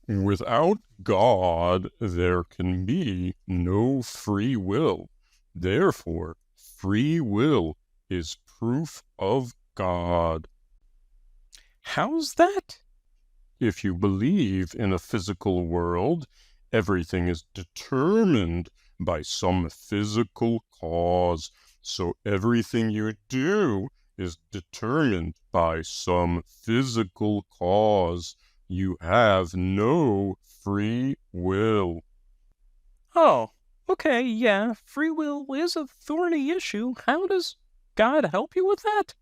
Without God, there can be no free will. Therefore, free will is proof of God. How's that? If you believe in a physical world, everything is determined by some physical cause. So everything you do is determined by some physical cause. You have no free will. Oh, okay, yeah, free will is a thorny issue. How does God help you with that?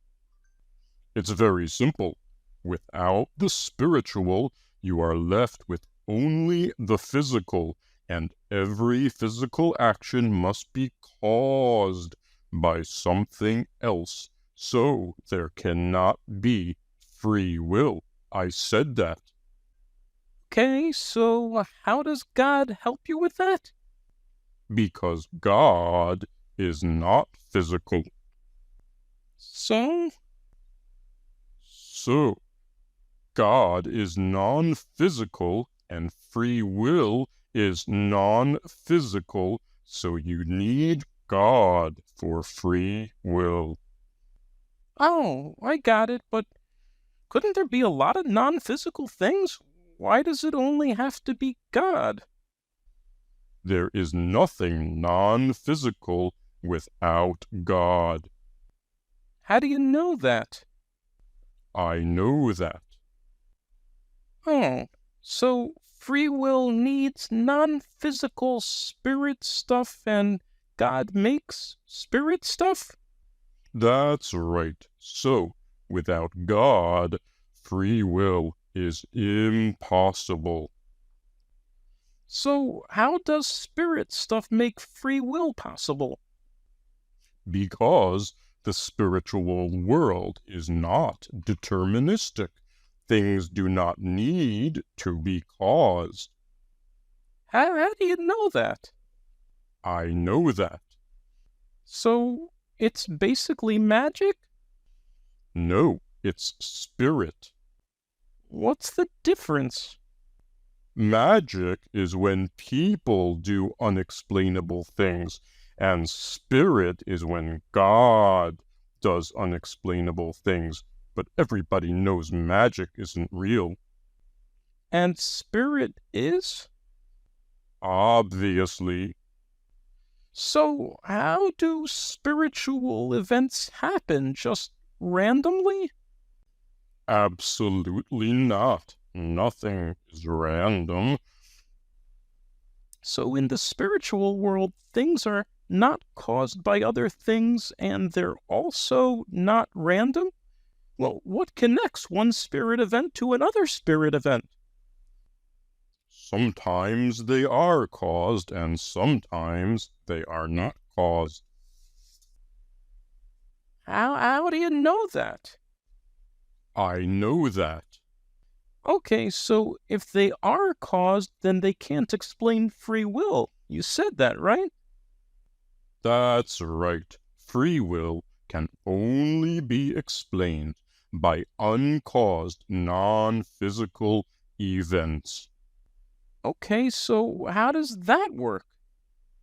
It's very simple. Without the spiritual, you are left with only the physical, and every physical action must be caused by something else. So there cannot be free will. I said that. Okay, so how does God help you with that? Because God is not physical. So, So God is non-physical and free will is non-physical, so you need God for free will. oh, I got it, but couldn't there be a lot of non-physical things? Why does it only have to be God? There is nothing non-physical without God. How do you know that? I know that. Oh, so free will needs non-physical spirit stuff and God makes spirit stuff? That's right. So, without God, free will is impossible. So how does spirit stuff make free will possible? Because the spiritual world is not deterministic. Things do not need to be caused. How do you know that? I know that. So it's basically magic? No, it's spirit. What's the difference? Magic is when people do unexplainable things, and spirit is when God does unexplainable things. But everybody knows magic isn't real. And spirit is? Obviously. So how do spiritual events happen? Just randomly? Absolutely not. Nothing is random. So in the spiritual world, things are not caused by other things and they're also not random? Well, what connects one spirit event to another spirit event? Sometimes they are caused, and sometimes they are not caused. How do you know that? I know that. Okay, so if they are caused, then they can't explain free will. You said that, right? That's right. Free will can only be explained by uncaused, non-physical events. Okay, so how does that work?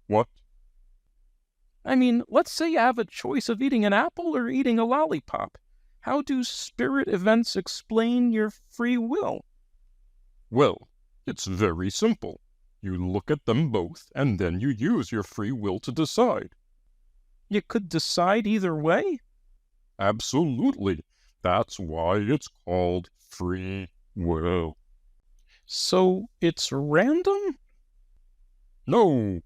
What? I mean, let's say you have a choice of eating an apple or eating a lollipop. How do spirit events explain your free will? Well, it's very simple. You look at them both, and then you use your free will to decide. You could decide either way? Absolutely. That's why it's called free will. So it's random? No,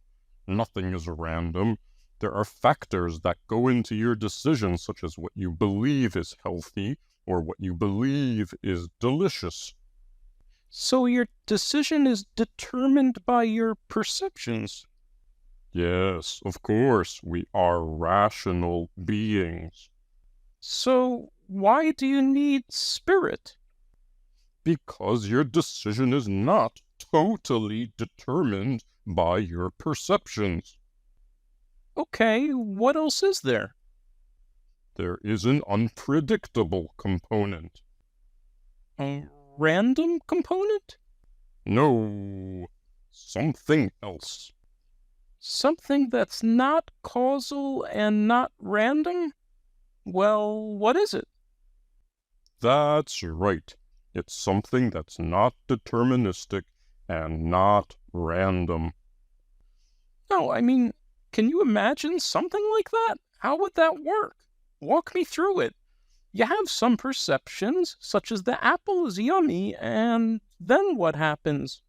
nothing is random. There are factors that go into your decision, such as what you believe is healthy or what you believe is delicious. So your decision is determined by your perceptions. Yes, of course, we are rational beings. So why do you need spirit? Because your decision is not totally determined by your perceptions. Okay, what else is there? There is an unpredictable component. A random component? No, something else. Something that's not causal and not random? Well, what is it? That's right. It's something that's not deterministic and not random. No, I mean, can you imagine something like that? How would that work? Walk me through it. You have some perceptions, such as the apple is yummy, and then what happens?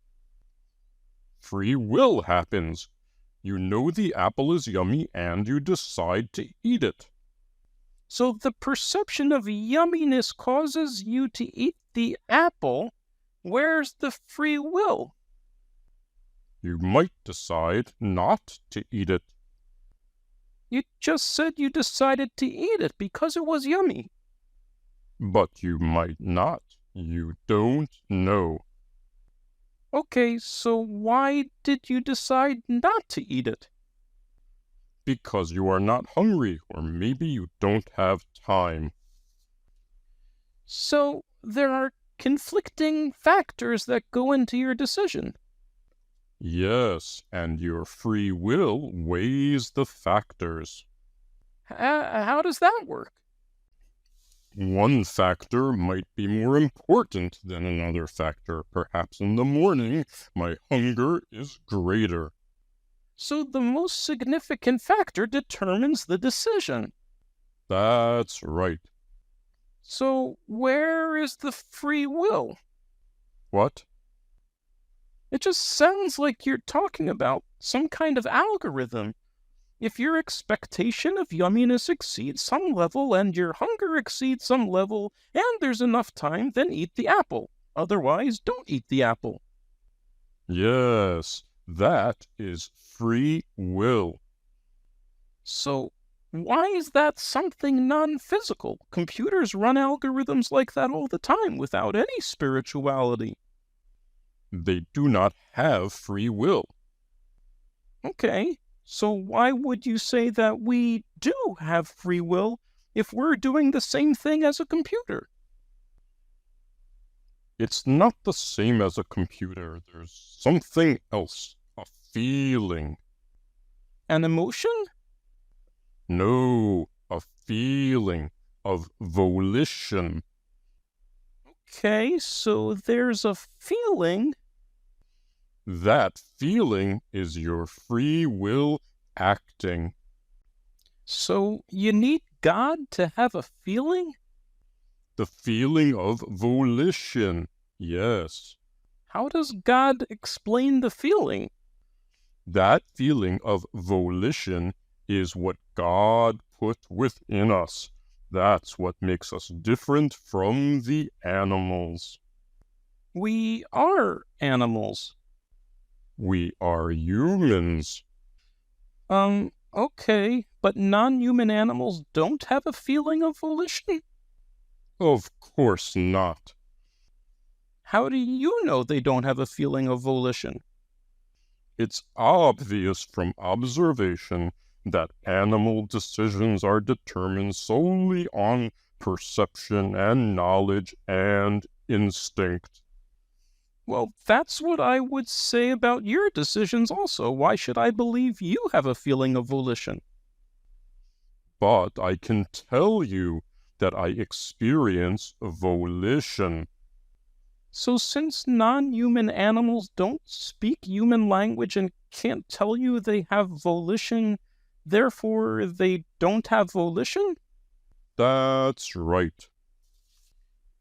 Free will happens. You know the apple is yummy and you decide to eat it. So the perception of yumminess causes you to eat the apple. Where's the free will? You might decide not to eat it. You just said you decided to eat it because it was yummy. But you might not. You don't know. Okay, so why did you decide not to eat it? Because you are not hungry, or maybe you don't have time. So there are conflicting factors that go into your decision. Yes, and your free will weighs the factors. How does that work? One factor might be more important than another factor. Perhaps in the morning, my hunger is greater. So the most significant factor determines the decision. That's right. So where is the free will? What? It just sounds like you're talking about some kind of algorithm. If your expectation of yumminess exceeds some level and your hunger exceeds some level and there's enough time, then eat the apple. Otherwise, don't eat the apple. Yes, that is free will. So why is that something non-physical? Computers run algorithms like that all the time without any spirituality. They do not have free will. Okay, so why would you say that we do have free will if we're doing the same thing as a computer? It's not the same as a computer. There's something else. A feeling. An emotion? No, a feeling of volition. Okay, so there's a feeling. That feeling is your free will acting. So you need God to have a feeling? The feeling of volition, yes. How does God explain the feeling? That feeling of volition is what God put within us. That's what makes us different from the animals. We are animals. We are humans. Okay, but non-human animals don't have a feeling of volition? Of course not. How do you know they don't have a feeling of volition? It's obvious from observation that animal decisions are determined solely on perception and knowledge and instinct. Well, that's what I would say about your decisions also. Why should I believe you have a feeling of volition? But I can tell you that I experience volition. So since non-human animals don't speak human language and can't tell you they have volition, therefore they don't have volition? That's right.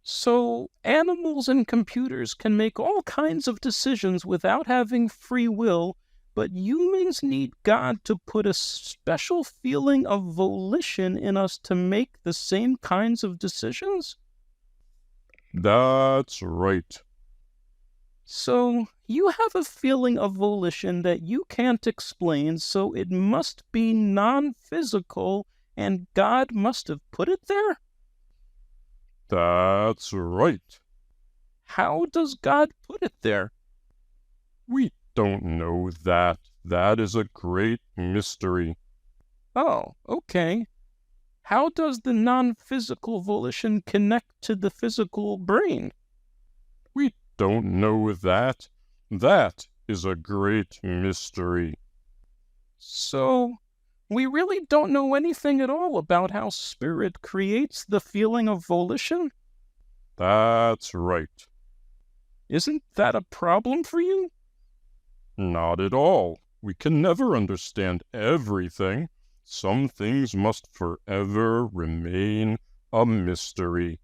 So animals and computers can make all kinds of decisions without having free will, but humans need God to put a special feeling of volition in us to make the same kinds of decisions? That's right. So you have a feeling of volition that you can't explain, so it must be non-physical, and God must have put it there? That's right. How does God put it there? We don't know that. That is a great mystery. Oh, okay. How does the non-physical volition connect to the physical brain? We don't know that. That is a great mystery. So, we really don't know anything at all about how spirit creates the feeling of volition? That's right. Isn't that a problem for you? Not at all. We can never understand everything. Some things must forever remain a mystery.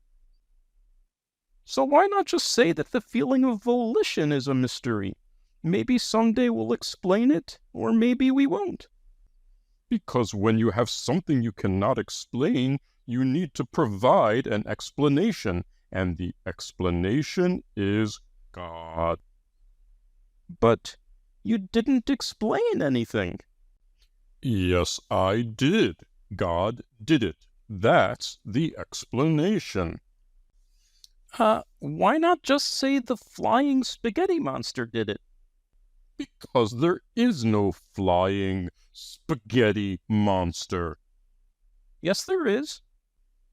So why not just say that the feeling of volition is a mystery? Maybe someday we'll explain it, or maybe we won't. Because when you have something you cannot explain, you need to provide an explanation, and the explanation is God. But you didn't explain anything. Yes, I did. God did it. That's the explanation. Why not just say the flying spaghetti monster did it? Because there is no flying spaghetti monster. Yes, there is.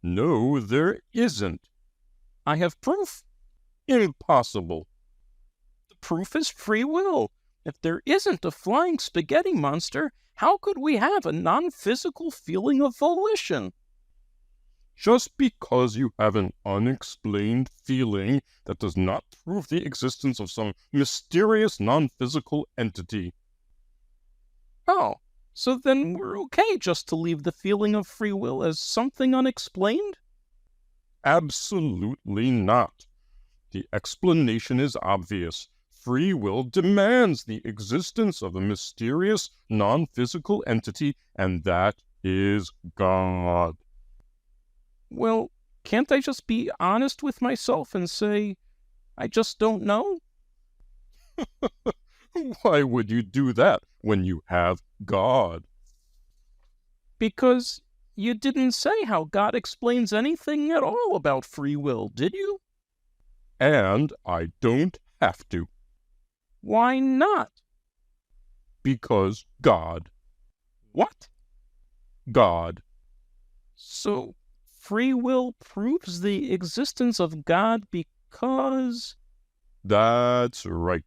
No, there isn't. I have proof. Impossible. The proof is free will. If there isn't a flying spaghetti monster, how could we have a non-physical feeling of volition? Just because you have an unexplained feeling, that does not prove the existence of some mysterious non-physical entity. Oh, so then we're okay just to leave the feeling of free will as something unexplained? Absolutely not. The explanation is obvious. Free will demands the existence of a mysterious, non-physical entity, and that is God. Well, can't I just be honest with myself and say, I just don't know? Why would you do that when you have God? Because you didn't say how God explains anything at all about free will, did you? And I don't have to. Why not? Because God. What? God. So, free will proves the existence of God because... That's right.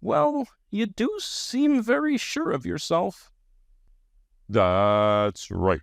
Well, you do seem very sure of yourself. That's right.